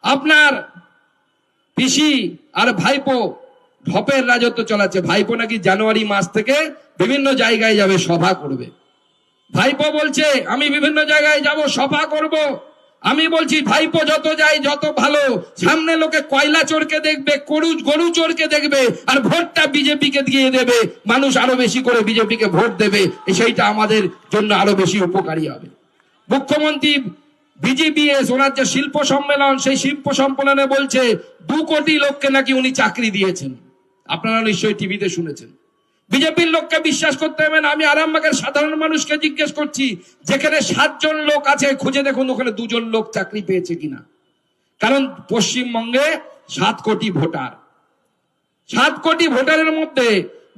আপনার পিসি আর ভাইপো ঢপের রাজত্ব চালাচ্ছে। ভাইপো নাকি জানুয়ারি মাস থেকে বিভিন্ন জায়গায় যাবে, সভা করবে। ভাইপো বলছে আমি বিভিন্ন জায়গায় যাব, সভা করব। আমি বলছি ভাইপো যত যায় যত ভালো, সামনে লোকে কয়লা চোরকে দেখবে, গরু চোরকে দেখবে, আর ভোটটা বিজেপিকে দিয়ে দেবে। মানুষ আরো বেশি করে বিজেপিকে ভোট দেবে, সেইটা আমাদের জন্য আরো বেশি উপকারী হবে। মুখ্যমন্ত্রী বিজিবিএস ওনার যে শিল্প সম্মেলন, সেই শিল্প সম্মেলনে বলছে 2 কোটি লোককে নাকি উনি চাকরি দিয়েছেন। আপনারা নিশ্চয়ই টিভিতে শুনেছেন। বিজেপির লোককে বিশ্বাস করতে হবে না। আমি আরামবাগের সাধারণ মানুষকে জিজ্ঞেস করছি, যেখানে 7 জন লোক আছে খুঁজে দেখুন ওখানে 2 জন লোক চাকরি পেয়েছে কিনা। কারণ পশ্চিমবঙ্গে 7 কোটি ভোটার, 7 কোটি ভোটারের মধ্যে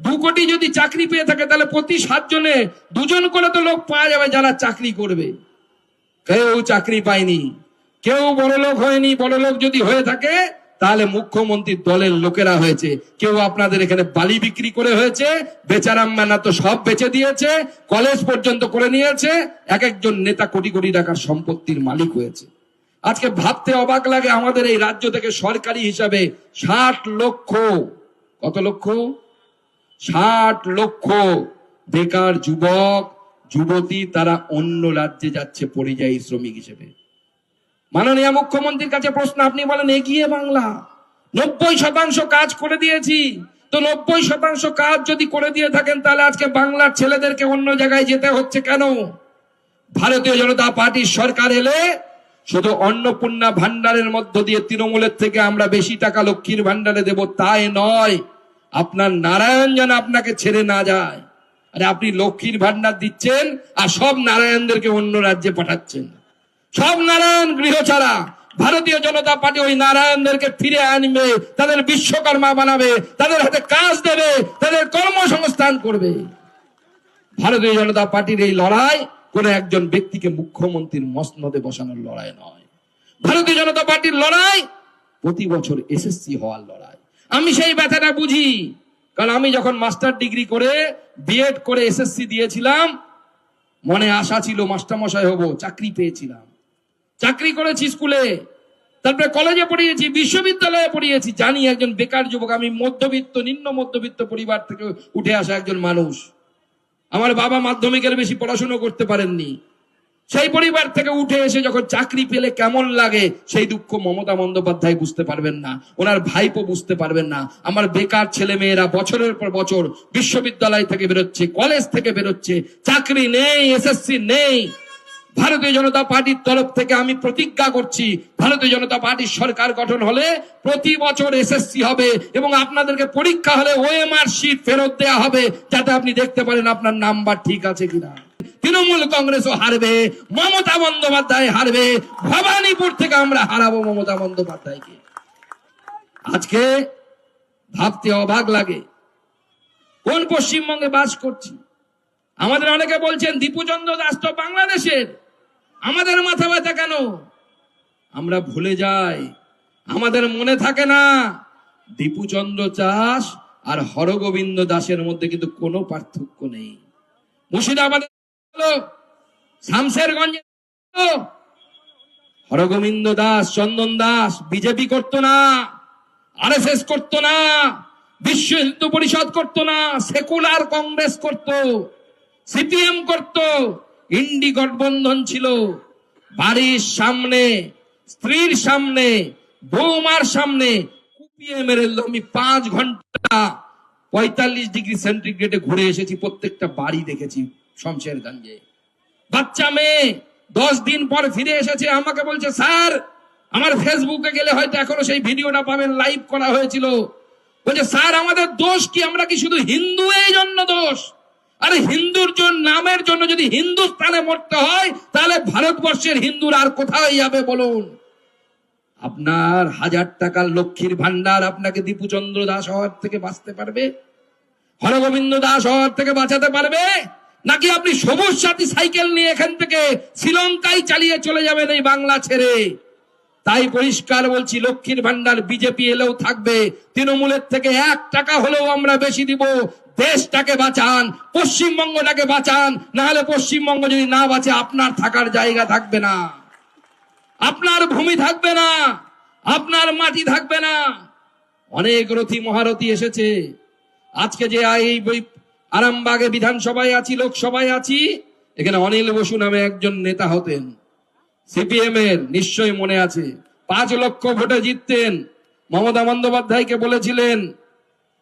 2 কোটি যদি চাকরি পেয়ে থাকে, তাহলে প্রতি 7 জনে 2 জন করে তো লোক পাওয়া যাবে যারা চাকরি করবে। কেউ চাকরি পায়নি, কেউ বড়লোক হয়নি। বড়লোক যদি হয়ে থাকে তাহলে মুখ্যমন্ত্রীর দলের লোকেরা হয়েছে। কেউ আপনাদের এখানে বালি বিক্রি করে হয়েছে, বেচারাম্মানা তো সব বেচে দিয়েছে, কলেজ পর্যন্ত করে নিয়েছে। এক একজন নেতা কোটি কোটি টাকার সম্পত্তির মালিক হয়েছে। আজকে ভাবতে অবাক লাগে, আমাদের এই রাজ্য থেকে সরকারি হিসাবে 60 লক্ষ, কত লক্ষ, 60 লক্ষ বেকার যুবক যুবতী তারা অন্য রাজ্যে যাচ্ছে পরিযায়ী শ্রমিক হিসেবে। মাননীয় মুখ্যমন্ত্রীর কাছে প্রশ্ন, আপনি বলেন এগিয়ে বাংলা 90% কাজ করে দিয়েছি, তো 90% কাজ যদি করে দিয়ে থাকেন তাহলে আজকে বাংলার ছেলেদেরকে অন্য জায়গায় যেতে হচ্ছে কেন? ভারতীয় জনতা পার্টির সরকার এলে শুধু অন্নপূর্ণা ভান্ডারের মধ্য দিয়ে তৃণমূলের থেকে আমরা বেশি টাকা লক্ষ্মীর ভান্ডারে দেব তাই নয়, আপনার নারায়ণ যেন আপনাকে ছেড়ে না যায়। আরে আপনি লক্ষ্মীর ভান্ডার দিচ্ছেন আর সব নারায়ণদেরকে অন্য রাজ্যে পাঠাচ্ছেন। সব নারায়ণ গৃহ ছাড়া ভারতীয় জনতা পার্টি ওই নারায়ণদেরকে ফিরে আনবে, তাদের বিশ্বকর্মা বানাবে, তাদের হাতে কাজ দেবে, তাদের কর্মসংস্থান করবে। ভারতীয় জনতা পার্টির এই লড়াই কোন একজন ব্যক্তিকে মুখ্যমন্ত্রীর মসনদে বসানোর লড়াই নয়। ভারতীয় জনতা পার্টির লড়াই প্রতি বছর এসএসসি হওয়ার লড়াই। আমি সেই ব্যথাটা বুঝি, কারণ আমি যখন মাস্টার ডিগ্রি করে বিএড করে এসএসসি দিয়েছিলাম, মনে আশা ছিল মাস্টারমশাই হব, চাকরি পেয়েছিলাম, চাকরি করেছি স্কুলে, তারপরে কলেজে পড়িয়েছি, বিশ্ববিদ্যালয়ে পড়িয়েছি। জানি একজন বেকার যুবক, আমি মধ্যবিত্ত নিম্ন মধ্যবিত্ত পরিবার থেকে উঠে আসা একজন মানুষ। আমার বাবা মাধ্যমিকের বেশি পড়াশোনা করতে পারেননি। সেই পরিবার থেকে উঠে এসে যখন চাকরি পেলে কেমন লাগে সেই দুঃখ মমতা বন্দ্যোপাধ্যায় বুঝতে পারবেন না, ওনার ভাইপো বুঝতে পারবেন না। আমার বেকার ছেলে মেয়েরা বছরের পর বছর বিশ্ববিদ্যালয় থেকে বেরোচ্ছে, কলেজ থেকে বেরোচ্ছে, চাকরি নেই, এসএসসি নেই। ভারতীয় জনতা পার্টির তরফ থেকে আমি প্রতিজ্ঞা করছি, ভারতীয় জনতা পার্টির সরকার গঠন হলে প্রতি বছর এসএসসি হবে এবং আপনাদেরকে পরীক্ষা হলে ওএমআর শিট ফেরত দেওয়া হবে, যাতে আপনি দেখতে পারেন আপনার নাম্বার ঠিক আছে কিনা। তৃণমূল কংগ্রেসও হারবে, মমতা বন্দ্যোপাধ্যায় হারবে, ভবানীপুর থেকে আমরা হারাবো মমতা বন্দ্যোপাধ্যায়কে। আজকে ভাবতে অবাক লাগে কোন পশ্চিমবঙ্গে বাস করছি। আমাদের অনেকে বলছেন দীপুচন্দ্র দাস তো বাংলাদেশের, আমাদের মাথা ব্যথা কেন? আমরা ভুলে যাই, আমাদের মনে থাকে না দীপুচন্দ্র দাস আর হরগোবিন্দ দাসের মধ্যে কিন্তু কোনো পার্থক্য নেই। মুর্শিদাবাদে শামশেরগঞ্জে হরগোবিন্দ দাস, চন্দন দাস বিজেপি করতো না, আরএসএস করতো না, বিশ্ব হিন্দু পরিষদ করতো না, সেকুলার কংগ্রেস করতো, সিপিএম করতো, ইন্ডি গঠবন্ধন ছিল। বাড়ির সামনে, স্ত্রীর সামনে, বৌমার সামনে কুপিয়ে মেরে আমি 5 ঘন্টা 45 ডিগ্রি সেন্টিগ্রেডে ঘুরে এসেছি, প্রত্যেকটা বাড়ি দেখেছি শমশেরগঞ্জে। বাচ্চা মেয়ে 10 দিন পর ফিরে এসেছে, আমাকে বলছে স্যার, আমার ফেসবুকে গেলে হয়তো এখনো সেই ভিডিওটা পাবেন, লাইভ করা হয়েছিল। বলছে স্যার আমাদের দোষ কি, আমরা কি শুধু হিন্দু এই জন্য দোষ? আরে হিন্দুর জন্য, নামের জন্য যদি হিন্দুস্তানে মরতে হয় তাহলে ভারতবর্ষের হিন্দুরা আর কোথায় যাবে বলুন? আপনার 1000 টাকার লক্ষ্মীর ভান্ডার আপনাকে দীপুচন্দ্র দাস হওয়ার থেকে বাঁচতে পারবে, হরগোবিন্দ দাস হওয়ার থেকে বাঁচাতে পারবে? নাকি আপনি সবুজ সাথী সাইকেল নিয়ে এখান থেকে শ্রীলঙ্কায় চালিয়ে চলে যাবেন এই বাংলা ছেড়ে? তাই পরিষ্কার বলছি, লক্ষ্মীর ভান্ডার বিজেপি এলেও থাকবে, তৃণমূলের থেকে 1 টাকা হলেও আমরা বেশি দিব। দেশটাকে বাঁচান, পশ্চিমবঙ্গটাকে বাঁচান, না হলে পশ্চিমবঙ্গ যদি না বাঁচে আপনার থাকার জায়গা থাকবে না, আপনার ভূমি থাকবে না। আপনার মাটি থাকবে না। অনেক রথী মহারথী এসেছে। আজকে যে এই আরামবাগে বিধানসভায় আছি, লোকসভায় আছি, এখানে অনিল বসু নামে একজন নেতা হতেন সিপিএম এর, নিশ্চয়ই মনে আছে। 5 লক্ষ ভোটে জিততেন। মমতা বন্দ্যোপাধ্যায়কে বলেছিলেন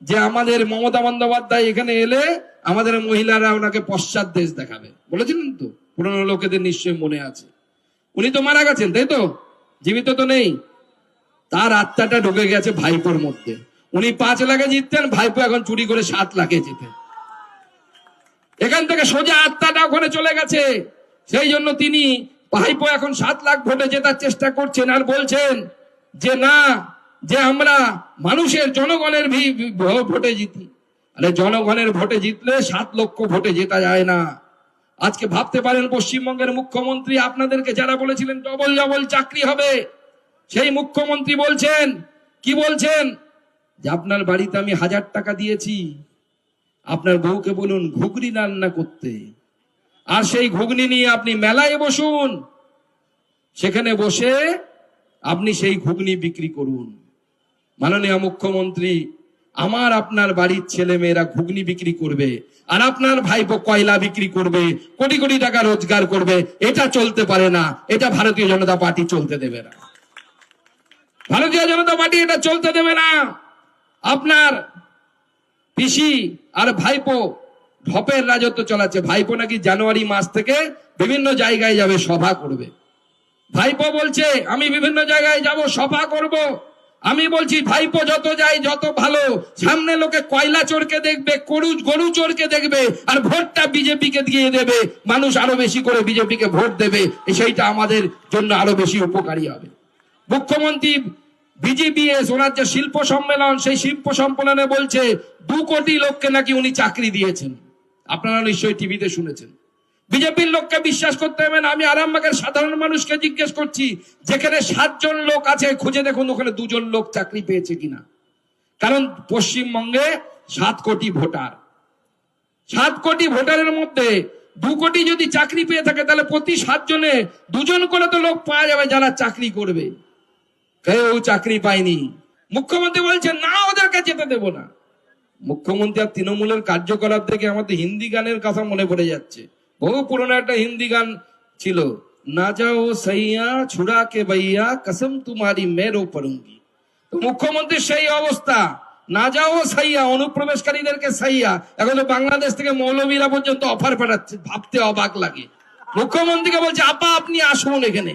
যে আমাদের মমতা বন্দ্যোপাধ্যায় এখানে এলে আমাদের মহিলারা ওনাকে পশ্চাৎ দেশ দেখাবে, বলেছিলেন তো, পুরনো লোকেদের নিশ্চয়ই মনে আছে। উনি তো মারা গেছেন, তাই তো, জীবিত তো নেই। তার আত্মাটা ঢুকে গেছে ভাইপোর মধ্যে। উনি 5 লাখে জিততেন, ভাইপো এখন চুরি করে 7 লাখে জিতে। এখান থেকে সোজা আত্মাটা ওখানে চলে গেছে। সেই জন্য তিনি ভাইপো এখন 7 লাখ ভোটে জেতার চেষ্টা করছেন, আর বলছেন যে না, যে আমরা মানুষের জনগণের ভোটে জিতি। আরে জনগণের ভোটে জিতলে 7 লক্ষ ভোটে জেতা যায় না। আজকে ভাবতে পারেন পশ্চিমবঙ্গের মুখ্যমন্ত্রী আপনাদেরকে যারা বলেছিলেন ডবল ডবল চাকরি হবে, সেই মুখ্যমন্ত্রী বলছেন, কি বলছেন, যে আপনার বাড়িতে আমি 1000 টাকা দিয়েছি, আপনার বউকে বলুন ঘুগনি রান্না করতে, আর সেই ঘুগনি নিয়ে আপনি মেলায় বসুন, সেখানে বসে আপনি সেই ঘুগনি বিক্রি করুন। মাননীয় মুখ্যমন্ত্রী, আমার আপনার বাড়ির ছেলে মেয়েরা ঘুগনি বিক্রি করবে, আর আপনার ভাইপো কয়লা বিক্রি করবে, কোটি কোটি টাকা রোজগার করবে। এটা চলতে পারে না, এটা ভারতীয় জনতা পার্টি চলতে দেবে না। ভারতীয় জনতা পার্টি এটা চলতে দেবে না। আপনার পিসি আর ভাইপো ঢপের রাজত্ব চালাচ্ছে। ভাইপো নাকি জানুয়ারি মাস থেকে বিভিন্ন জায়গায় যাবে, সভা করবে। ভাইপো বলছে আমি বিভিন্ন জায়গায় যাব, সভা করব। আমি বলছি ভাইপো যত যায় যত ভালো, সামনে লোকে কয়লা চোরকে দেখবে, গরু চোরকে দেখবে, আর ভোটটা বিজেপিকে দিয়ে দেবে। মানুষ আরো বেশি করে বিজেপিকে ভোট দেবে, সেইটা আমাদের জন্য আরো বেশি উপকারী হবে। মুখ্যমন্ত্রী বিজিবিএস, ওনার যে শিল্প সম্মেলন, সেই শিল্প সম্মেলনে বলছে 2 কোটি লোককে নাকি উনি চাকরি দিয়েছেন। আপনারা নিশ্চয়ই টিভিতে শুনেছেন। বিজেপির লোককে বিশ্বাস করতে হবে না। আমি আরামবাগের সাধারণ মানুষকে জিজ্ঞেস করছি, যেখানে 7 জন লোক আছে, খুঁজে দেখুন ওখানে 2 জন লোক চাকরি পেয়েছে কিনা। কারণ পশ্চিমবঙ্গে 7 কোটি ভোটার, 7 কোটি ভোটারের মধ্যে 2 কোটি যদি চাকরি পেয়ে থাকে, তাহলে প্রতি 7 জনে 2 জন করে তো লোক পাওয়া যাবে যারা চাকরি করবে। কেউ চাকরি পায়নি। মুখ্যমন্ত্রী বলছেন না, ওদেরকে যেতে দেব না। মুখ্যমন্ত্রী আর তৃণমূলের কার্যকলাপ থেকে আমাদের হিন্দি গানের কথা মনে পড়ে যাচ্ছে। বহু পুরনো একটা হিন্দি গান ছিল, না যাও সাইয়া ছুড়া কে ভাইয়া কসম তোমারি মেরো পড়ুঙ্গি। তো মুখ্যমন্ত্রীর সেই অবস্থা, না যাও সাইয়া, অনুপ্রবেশকারীদেরকে সাইয়া। এখন তো বাংলাদেশ থেকে মৌলবীরা পর্যন্ত অফার পাঠাচ্ছে, ভাবতে অবাক লাগে। মুখ্যমন্ত্রীকে বলছে আপা আপনি আসুন এখানে।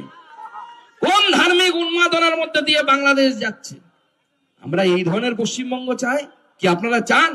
কোন ধার্মিক উন্মাদনার মধ্যে দিয়ে বাংলাদেশ যাচ্ছে? আমরা এই ধরনের পশ্চিমবঙ্গ চাই কি? আপনারা চান?